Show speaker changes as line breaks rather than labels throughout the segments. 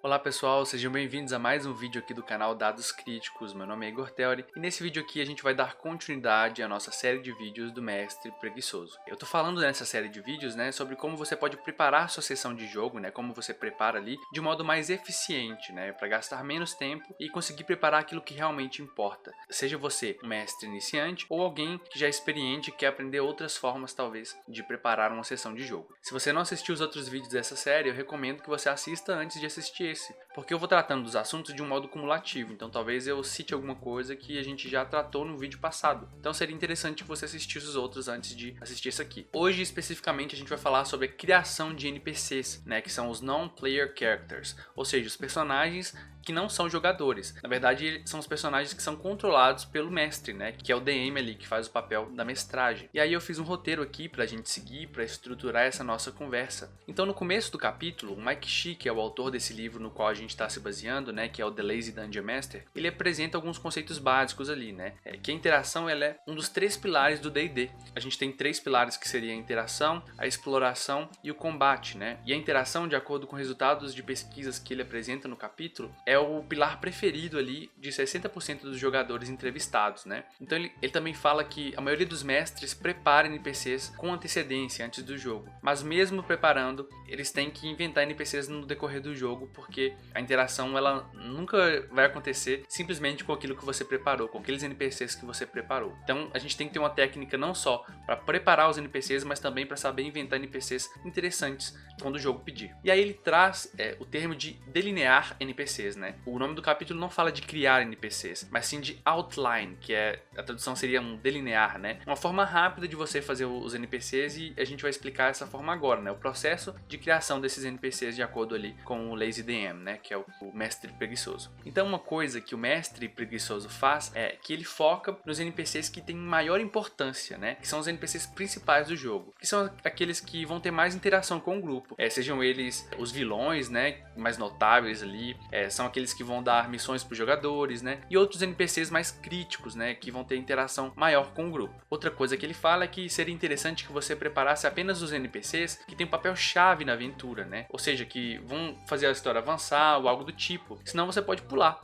Olá pessoal, sejam bem-vindos a mais um vídeo aqui do canal Dados Críticos. Meu nome é Igor Theory e nesse vídeo aqui a gente vai dar continuidade à nossa série de vídeos do Mestre Preguiçoso. Eu tô falando nessa série de vídeos, sobre como você pode preparar sua sessão de jogo, como você prepara ali de modo mais eficiente, para gastar menos tempo e conseguir preparar aquilo que realmente importa. Seja você um mestre iniciante ou alguém que já é experiente e quer aprender outras formas talvez de preparar uma sessão de jogo. Se você não assistiu os outros vídeos dessa série, eu recomendo que você assista antes de assistir porque eu vou tratando dos assuntos de um modo cumulativo, então talvez eu cite alguma coisa que a gente já tratou no vídeo passado. Então seria interessante que você assistisse os outros antes de assistir esse aqui. Hoje, especificamente, a gente vai falar sobre a criação de NPCs, que são os Non-Player Characters, ou seja, os personagens que não são jogadores. Na verdade, são os personagens que são controlados pelo mestre, que é o DM ali, que faz o papel da mestragem. E aí eu fiz um roteiro aqui pra gente seguir, pra estruturar essa nossa conversa. Então no começo do capítulo, o Mike Shea, que é o autor desse livro no qual a gente está se baseando, que é o The Lazy Dungeon Master, ele apresenta alguns conceitos básicos ali, que a interação ela é um dos 3 pilares do D&D. A gente tem 3 pilares que seria a interação, a exploração e o combate, E a interação, de acordo com resultados de pesquisas que ele apresenta no capítulo, é o pilar preferido ali de 60% dos jogadores entrevistados, Então ele também fala que a maioria dos mestres prepara NPCs com antecedência antes do jogo, mas mesmo preparando, eles têm que inventar NPCs no decorrer do jogo, porque a interação ela nunca vai acontecer simplesmente com aquilo que você preparou, com aqueles NPCs que você preparou. Então a gente tem que ter uma técnica não só para preparar os NPCs, mas também para saber inventar NPCs interessantes quando o jogo pedir. E aí ele traz o termo de delinear NPCs, O nome do capítulo não fala de criar NPCs, mas sim de outline, que a tradução seria um delinear, Uma forma rápida de você fazer os NPCs, e a gente vai explicar essa forma agora, O processo de criação desses NPCs de acordo ali com o Lazy DM, que é o mestre preguiçoso. Então uma coisa que o mestre preguiçoso faz é que ele foca nos NPCs que têm maior importância, que são os NPCs principais do jogo, que são aqueles que vão ter mais interação com o grupo, sejam eles os vilões, mais notáveis ali, são aqueles que vão dar missões para os jogadores, e outros NPCs mais críticos, que vão ter interação maior com o grupo. Outra coisa que ele fala é que seria interessante que você preparasse apenas os NPCs que têm um papel chave na aventura, ou seja, que vão fazer a história avançar ou algo do tipo. Senão você pode pular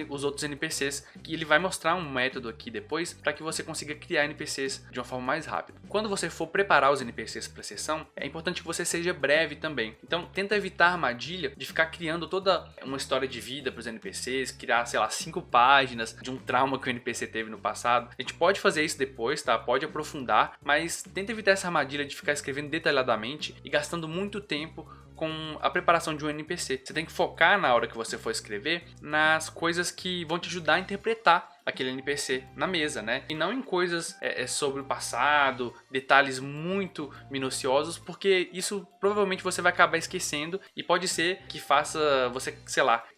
os outros NPCs, que ele vai mostrar um método aqui depois para que você consiga criar NPCs de uma forma mais rápida. Quando você for preparar os NPCs para a sessão, é importante que você seja breve também. Então tenta evitar a armadilha de ficar criando toda uma história de vida para os NPCs, criar, 5 páginas de um trauma que o NPC teve no passado. A gente pode fazer isso depois, pode aprofundar, mas tenta evitar essa armadilha de ficar escrevendo detalhadamente e gastando muito tempo com a preparação de um NPC. Você tem que focar na hora que você for escrever nas coisas que vão te ajudar a interpretar aquele NPC na mesa, E não em coisas sobre o passado, detalhes muito minuciosos, porque isso provavelmente você vai acabar esquecendo e pode ser que faça você,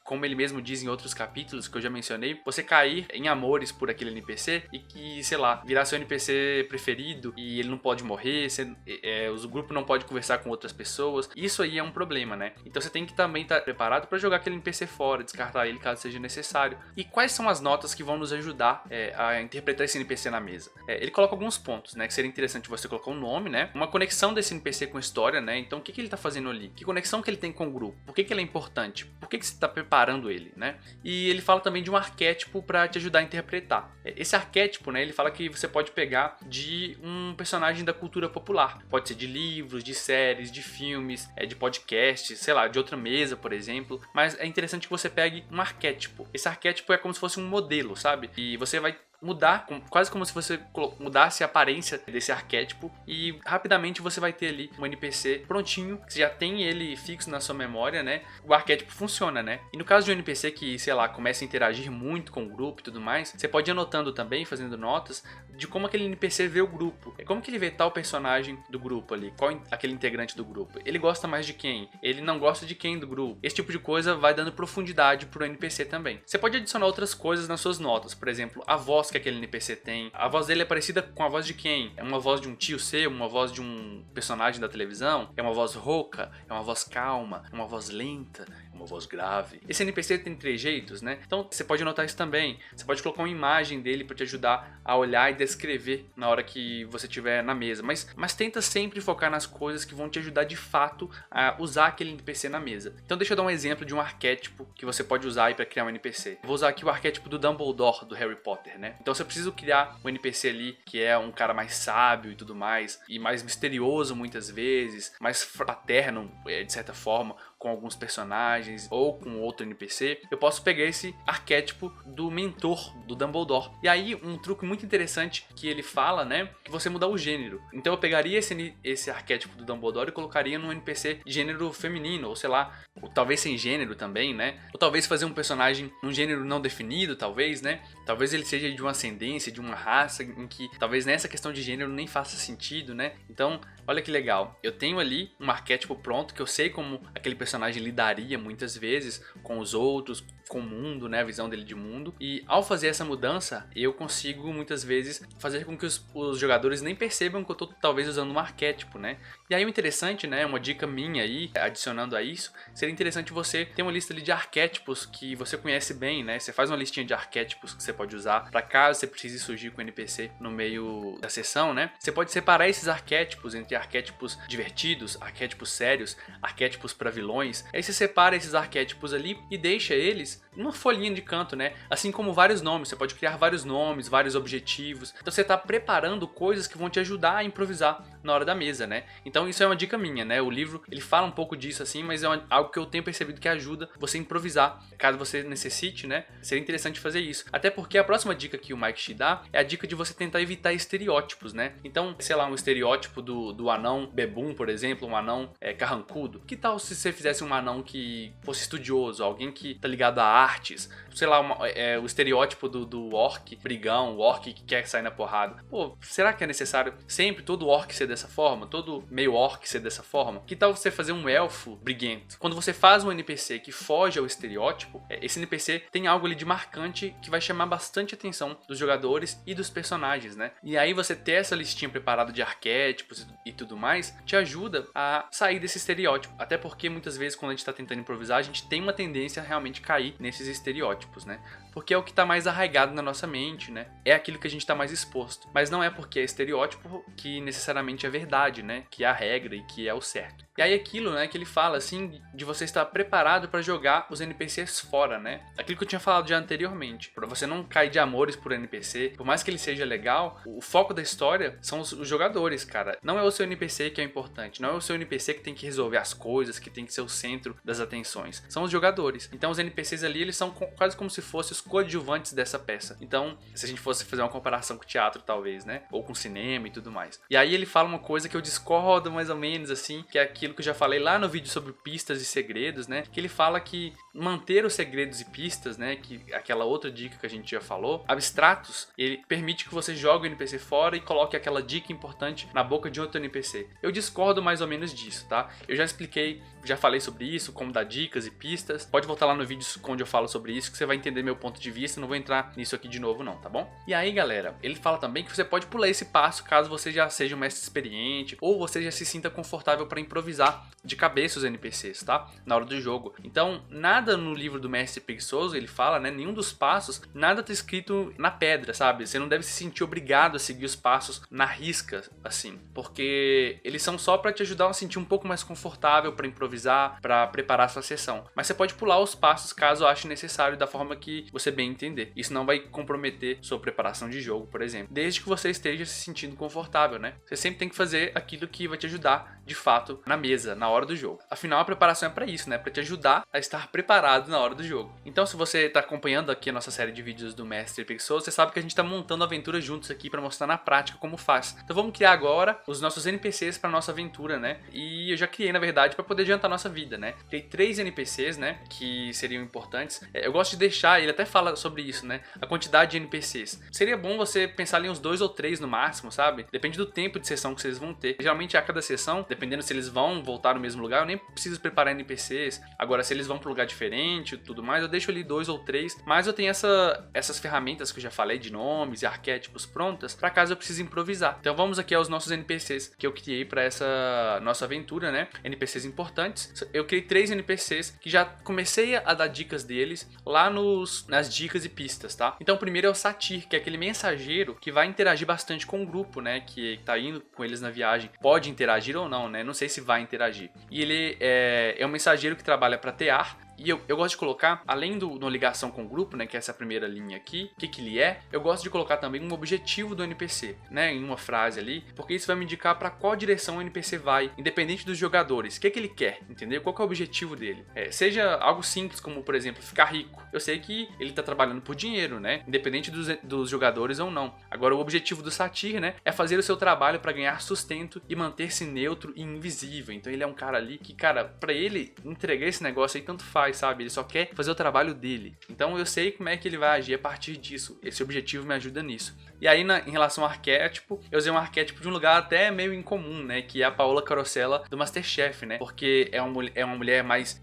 como ele mesmo diz em outros capítulos que eu já mencionei, você cair em amores por aquele NPC e que, virar seu NPC preferido e ele não pode morrer, o grupo não pode conversar com outras pessoas. Isso aí é um problema, Então você tem que também estar preparado para jogar aquele NPC fora, descartar ele caso seja necessário. E quais são as notas que vão nos ajudar a interpretar esse NPC na mesa? Ele coloca alguns pontos, que seria interessante você colocar um nome, uma conexão desse NPC com a história, Então o que ele está fazendo ali? Que conexão que ele tem com o grupo? Por que ele é importante? Por que você está preparando ele, E ele fala também de um arquétipo para te ajudar a interpretar. Esse arquétipo, ele fala que você pode pegar de um personagem da cultura popular. Pode ser de livros, de séries, de filmes, de podcasts, de outra mesa, por exemplo. Mas é interessante que você pegue um arquétipo. Esse arquétipo é como se fosse um modelo, sabe? E você vai mudar, quase como se você mudasse a aparência desse arquétipo, e rapidamente você vai ter ali um NPC prontinho, que você já tem ele fixo na sua memória, O arquétipo funciona, E no caso de um NPC que, começa a interagir muito com o grupo e tudo mais, você pode ir anotando também, fazendo notas de como aquele NPC vê o grupo. Como que ele vê tal personagem do grupo ali, qual aquele integrante do grupo. Ele gosta mais de quem? Ele não gosta de quem do grupo? Esse tipo de coisa vai dando profundidade pro NPC também. Você pode adicionar outras coisas nas suas notas, por exemplo, a voz que aquele NPC tem. A voz dele é parecida com a voz de quem? É uma voz de um tio seu, uma voz de um personagem da televisão? É uma voz rouca? É uma voz calma? É uma voz lenta? É uma voz grave? Esse NPC tem 3 jeitos, né? Então você pode notar isso também. Você pode colocar uma imagem dele para te ajudar a olhar e descrever na hora que você estiver na mesa. Mas tenta sempre focar nas coisas que vão te ajudar de fato a usar aquele NPC na mesa. Então deixa eu dar um exemplo de um arquétipo que você pode usar aí para criar um NPC. Vou usar aqui o arquétipo do Dumbledore do Harry Potter, né? Então se eu preciso criar um NPC ali que é um cara mais sábio e tudo mais, e mais misterioso muitas vezes, mais fraterno de certa forma com alguns personagens ou com outro NPC, eu posso pegar esse arquétipo do mentor do Dumbledore. E aí um truque muito interessante que ele fala, né, que você mudar o gênero. Então eu pegaria esse arquétipo do Dumbledore e colocaria num NPC de gênero feminino, ou sei lá, ou talvez sem gênero também, né? Ou talvez fazer um personagem num gênero não definido, talvez, né? Talvez ele seja de uma ascendência, de uma raça em que talvez nessa questão de gênero nem faça sentido, né? Então, olha que legal. Eu tenho ali um arquétipo pronto que eu sei como aquele personagem lidaria muitas vezes com os outros, com o mundo, né, a visão dele de mundo. E ao fazer essa mudança, eu consigo muitas vezes fazer com que os jogadores nem percebam que eu tô talvez usando um arquétipo, né? E aí o interessante, né, uma dica minha aí, adicionando a isso, seria interessante você ter uma lista ali de arquétipos que você conhece bem, né? Você faz uma listinha de arquétipos que você pode usar para caso você precise surgir com o NPC no meio da sessão, né? Você pode separar esses arquétipos entre arquétipos divertidos, arquétipos sérios, arquétipos para vilões. Aí você separa esses arquétipos ali e deixa eles numa folhinha de canto, né? Assim como vários nomes, você pode criar vários nomes, vários objetivos. Então você está preparando coisas que vão te ajudar a improvisar na hora da mesa, né? Então isso é uma dica minha, né? O livro, ele fala um pouco disso assim, mas é algo que eu tenho percebido que ajuda você a improvisar. Caso você necessite, né? Seria interessante fazer isso. Até porque a próxima dica que o Mike te dá é a dica de você tentar evitar estereótipos, né? Então, sei lá, um estereótipo do anão bebum, por exemplo, um anão carrancudo. Que tal se você fizesse um anão que fosse estudioso, alguém que tá ligado a artes, sei lá, o estereótipo do orc brigão, o orc que quer sair na porrada. Pô, será que é necessário sempre todo orc ser dessa forma? Todo meio orc ser dessa forma? Que tal você fazer um elfo briguento? Quando você faz um NPC que foge ao estereótipo, esse NPC tem algo ali de marcante que vai chamar bastante atenção dos jogadores e dos personagens, né? E aí você ter essa listinha preparada de arquétipos e tudo mais, te ajuda a sair desse estereótipo. Até porque muitas vezes quando a gente tá tentando improvisar, a gente tem uma tendência a realmente cair nesses estereótipos, né? Porque é o que está mais arraigado na nossa mente, né? É aquilo que a gente está mais exposto. Mas não é porque é estereótipo que necessariamente é verdade, né? Que é a regra e que é o certo. E aí aquilo, né, que ele fala, assim, de você estar preparado para jogar os NPCs fora, né? Aquilo que eu tinha falado já anteriormente. Para você não cair de amores por NPC, por mais que ele seja legal, o foco da história são os jogadores, cara. Não é o seu NPC que é importante, não é o seu NPC que tem que resolver as coisas, que tem que ser o centro das atenções. São os jogadores. Então os NPCs ali, eles são quase como se fossem os coadjuvantes dessa peça. Então, se a gente fosse fazer uma comparação com teatro, talvez, né? Ou com cinema e tudo mais. E aí ele fala uma coisa que eu discordo mais ou menos, assim, que é aquilo que eu já falei lá no vídeo sobre pistas e segredos, né? Que ele fala que manter os segredos e pistas, né? Que aquela outra dica que a gente já falou, abstratos, ele permite que você jogue o NPC fora e coloque aquela dica importante na boca de outro NPC. Eu discordo mais ou menos disso, tá? Eu já expliquei, já falei sobre isso, como dar dicas e pistas. Pode voltar lá no vídeo onde eu falo sobre isso, que você vai entender meu ponto de vista. Não vou entrar nisso aqui de novo não, tá bom? E aí, galera, ele fala também que você pode pular esse passo caso você já seja um mestre experiente ou você já se sinta confortável para improvisar de cabeça os NPCs, tá? Na hora do jogo. Então, nada no livro do Mestre Preguiçoso, ele fala, né? Nenhum dos passos, nada tá escrito na pedra, sabe? Você não deve se sentir obrigado a seguir os passos na risca, assim. Porque eles são só para te ajudar a sentir um pouco mais confortável para improvisar, para preparar sua sessão. Mas você pode pular os passos caso ache necessário da forma que você bem entender. Isso não vai comprometer sua preparação de jogo, por exemplo. Desde que você esteja se sentindo confortável, né? Você sempre tem que fazer aquilo que vai te ajudar, de fato, na mesa, na hora do jogo. Afinal, a preparação é para isso, né? Para te ajudar a estar preparado na hora do jogo. Então, se você está acompanhando aqui a nossa série de vídeos do Mestre Preguiçoso, você sabe que a gente está montando aventuras juntos aqui para mostrar na prática como faz. Então, vamos criar agora os nossos NPCs para nossa aventura, né? E eu já criei, na verdade, para poder adiantar adianta a nossa vida, né? Tem 3 NPCs, né, que seriam importantes. Eu gosto de deixar, ele até fala sobre isso, né, a quantidade de NPCs. Seria bom você pensar ali uns 2 ou 3 no máximo, sabe? Depende do tempo de sessão que vocês vão ter. Geralmente a cada sessão, dependendo se eles vão voltar no mesmo lugar, eu nem preciso preparar NPCs. Agora, se eles vão para um lugar diferente e tudo mais, eu deixo ali 2 ou 3. Mas eu tenho essas ferramentas que eu já falei de nomes e arquétipos prontas para caso eu precise improvisar. Então vamos aqui aos nossos NPCs que eu criei para essa nossa aventura, né? NPCs importantes. Eu criei 3 NPCs que já comecei a dar dicas deles lá nas dicas e pistas, tá? Então o primeiro é o Satyr, que é aquele mensageiro que vai interagir bastante com o grupo, né? Que tá indo com eles na viagem. Pode interagir ou não, né? Não sei se vai interagir. E ele é um mensageiro que trabalha para Tear. E eu gosto de colocar, além no ligação com o grupo, né, que é essa primeira linha aqui, o que ele é, eu gosto de colocar também um objetivo do NPC, né, em uma frase ali, porque isso vai me indicar para qual direção o NPC vai, independente dos jogadores, o que ele quer, entendeu? Qual que é o objetivo dele? Seja algo simples, como por exemplo, ficar rico. Eu sei que ele tá trabalhando por dinheiro, né, independente dos jogadores ou não. Agora o objetivo do Satyr, né, é fazer o seu trabalho para ganhar sustento e manter-se neutro e invisível. Então ele é um cara ali que, cara, para ele entregar esse negócio aí tanto faz, sabe? Ele só quer fazer o trabalho dele. Então eu sei como é que ele vai agir a partir disso. Esse objetivo me ajuda nisso. E aí, em relação ao arquétipo, eu usei um arquétipo de um lugar até meio incomum, né? Que é a Paola Carosella do MasterChef, né? Porque é uma mulher mais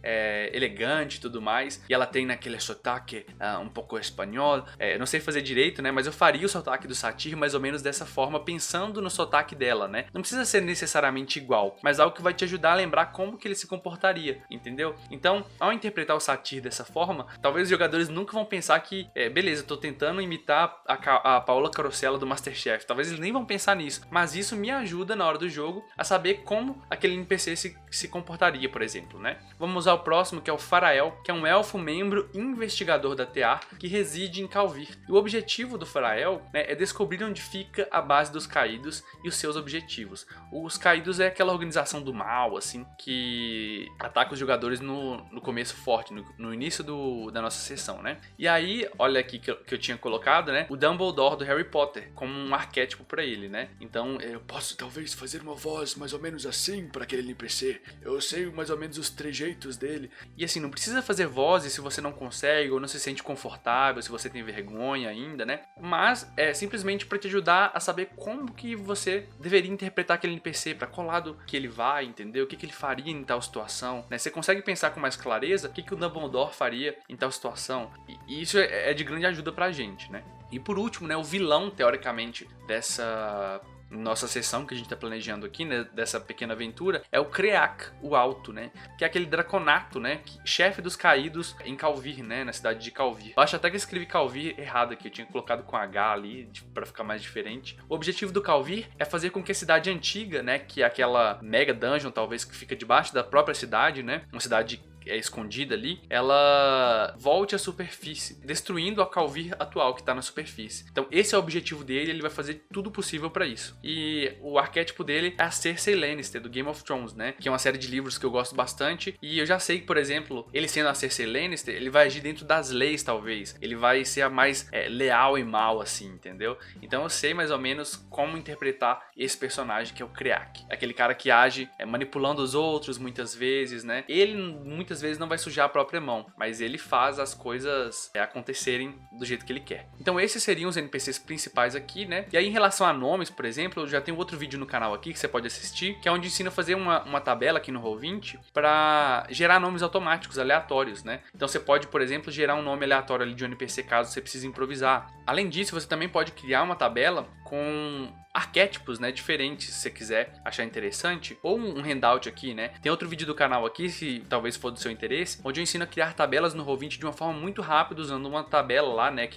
elegante e tudo mais. E ela tem naquele sotaque um pouco espanhol. Não sei fazer direito, né? Mas eu faria o sotaque do Satyr mais ou menos dessa forma, pensando no sotaque dela, né? Não precisa ser necessariamente igual, mas algo que vai te ajudar a lembrar como que ele se comportaria, entendeu? Então, ao interpretar o Satyr dessa forma, talvez os jogadores nunca vão pensar que, beleza, eu tô tentando imitar a Paola Carosella do MasterChef. Talvez eles nem vão pensar nisso, mas isso me ajuda na hora do jogo a saber como aquele NPC se comportaria, por exemplo, né? Vamos usar o próximo, que é o Farael, que é um elfo membro investigador da Tear que reside em Calvir. E o objetivo do Farael, né, é descobrir onde fica a base dos caídos e os seus objetivos. Os caídos é aquela organização do mal, assim, que ataca os jogadores no começo forte, no início da nossa sessão, né? E aí, olha aqui que eu tinha colocado, né? O Dumbledore do Harry Potter, como um arquétipo pra ele, né? Então, eu posso talvez fazer uma voz mais ou menos assim pra aquele NPC. Eu sei mais ou menos os trejeitos dele. E assim, não precisa fazer vozes se você não consegue ou não se sente confortável, se você tem vergonha ainda, né? Mas é simplesmente pra te ajudar a saber como que você deveria interpretar aquele NPC, pra qual lado que ele vai, entendeu? O que ele faria em tal situação, né? Você consegue pensar com mais clareza o que o Dumbledore faria em tal situação. E isso é de grande ajuda pra gente, né? E por último, né, o vilão, teoricamente, dessa nossa sessão que a gente tá planejando aqui, né, dessa pequena aventura, é o Creac, o Alto, né, que é aquele draconato, né, chefe dos caídos em Calvir, né, na cidade de Calvir. Eu acho até que eu escrevi Calvir errado aqui, eu tinha colocado com H ali, pra ficar mais diferente. O objetivo do Calvir é fazer com que a cidade antiga, né, que é aquela mega dungeon, talvez, que fica debaixo da própria cidade, né, uma cidade escondida ali, ela volte à superfície, destruindo a Calvir atual que está na superfície. Então esse é o objetivo dele, ele vai fazer tudo possível para isso. E o arquétipo dele é a Cersei Lannister, do Game of Thrones, né? Que é uma série de livros que eu gosto bastante, e eu já sei que, por exemplo, ele sendo a Cersei Lannister, ele vai agir dentro das leis, talvez. Ele vai ser a mais leal e mal, assim, entendeu? Então eu sei mais ou menos como interpretar esse personagem que é o Creac. Aquele cara que age manipulando os outros muitas vezes, né? Ele muitas vezes não vai sujar a própria mão, mas ele faz as coisas acontecerem do jeito que ele quer. Então esses seriam os NPCs principais aqui, né? E aí em relação a nomes, por exemplo, eu já tenho outro vídeo no canal aqui que você pode assistir, que é onde ensino a fazer uma tabela aqui no Roll20 para gerar nomes automáticos, aleatórios, né? Então você pode, por exemplo, gerar um nome aleatório ali de um NPC caso você precise improvisar. Além disso, você também pode criar uma tabela com arquétipos, né, diferentes, se você quiser achar interessante, ou um handout aqui, né? Tem outro vídeo do canal aqui, se talvez for do seu interesse, onde eu ensino a criar tabelas no Roll20 de uma forma muito rápida, usando uma tabela lá, né,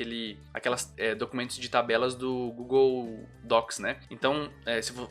aquelas documentos de tabelas do Google Docs, né? Então,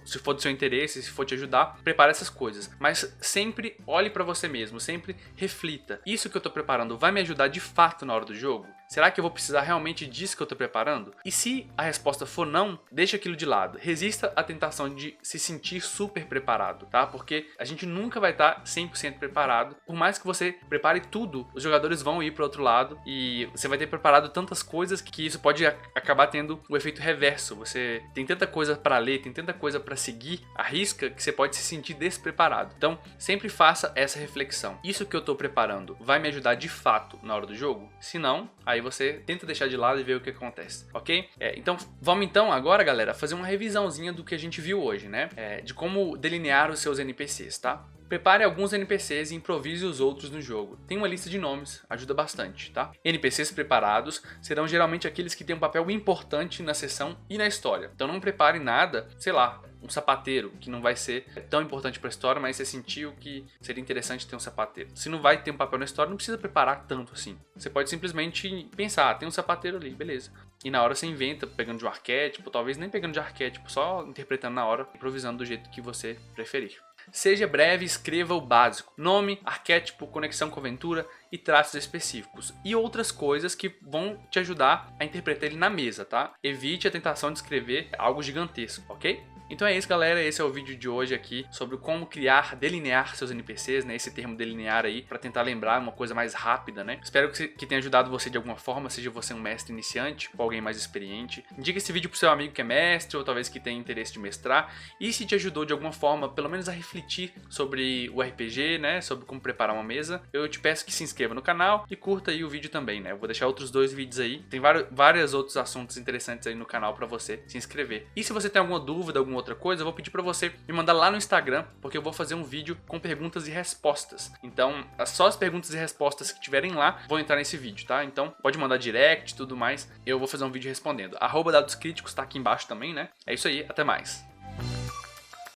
se for do seu interesse, se for te ajudar, prepare essas coisas. Mas sempre olhe para você mesmo, sempre reflita. Isso que eu tô preparando vai me ajudar de fato na hora do jogo? Será que eu vou precisar realmente disso que eu tô preparando? E se a resposta for não, deixa aquilo de lado. Resista à tentação de se sentir super preparado, tá? Porque a gente nunca vai estar 100% preparado. Por mais que você prepare tudo, os jogadores vão ir para outro lado e você vai ter preparado tantas coisas que isso pode acabar tendo o efeito reverso. Você tem tanta coisa para ler, tem tanta coisa para seguir à risca que você pode se sentir despreparado. Então, sempre faça essa reflexão. Isso que eu tô preparando vai me ajudar de fato na hora do jogo? Se não, aí você tenta deixar de lado e ver o que acontece, ok? Então, vamos então agora, galera, fazer uma revisãozinha do que a gente viu hoje, né? De como delinear os seus NPCs, tá? Prepare alguns NPCs e improvise os outros no jogo. Tem uma lista de nomes, ajuda bastante, tá? NPCs preparados serão geralmente aqueles que têm um papel importante na sessão e na história. Então não prepare nada, sei lá, um sapateiro, que não vai ser tão importante para a história, mas você sentiu que seria interessante ter um sapateiro. Se não vai ter um papel na história, não precisa preparar tanto assim. Você pode simplesmente pensar, tem um sapateiro ali, beleza. E na hora você inventa, pegando de um arquétipo, talvez nem pegando de arquétipo, só interpretando na hora, improvisando do jeito que você preferir. Seja breve, escreva o básico: nome, arquétipo, conexão com aventura e traços específicos. E outras coisas que vão te ajudar a interpretar ele na mesa, tá? Evite a tentação de escrever algo gigantesco, ok? Então é isso, galera, esse é o vídeo de hoje aqui sobre como criar, delinear seus NPCs, né? Esse termo delinear aí, para tentar lembrar uma coisa mais rápida, né? Espero que tenha ajudado você de alguma forma, seja você um mestre iniciante ou alguém mais experiente. Indica esse vídeo pro seu amigo que é mestre ou talvez que tenha interesse de mestrar. E se te ajudou de alguma forma, pelo menos a refletir sobre o RPG, né? Sobre como preparar uma mesa, eu te peço que se inscreva no canal e curta aí o vídeo também, né? Eu vou deixar outros 2 vídeos aí. Tem vários outros assuntos interessantes aí no canal para você se inscrever. E se você tem alguma dúvida, alguma outra coisa, eu vou pedir para você me mandar lá no Instagram, porque eu vou fazer um vídeo com perguntas e respostas. Então, só as perguntas e respostas que tiverem lá vão entrar nesse vídeo, tá? Então, pode mandar direct e tudo mais, eu vou fazer um vídeo respondendo. @dadoscríticos tá aqui embaixo também, né? É isso aí, até mais.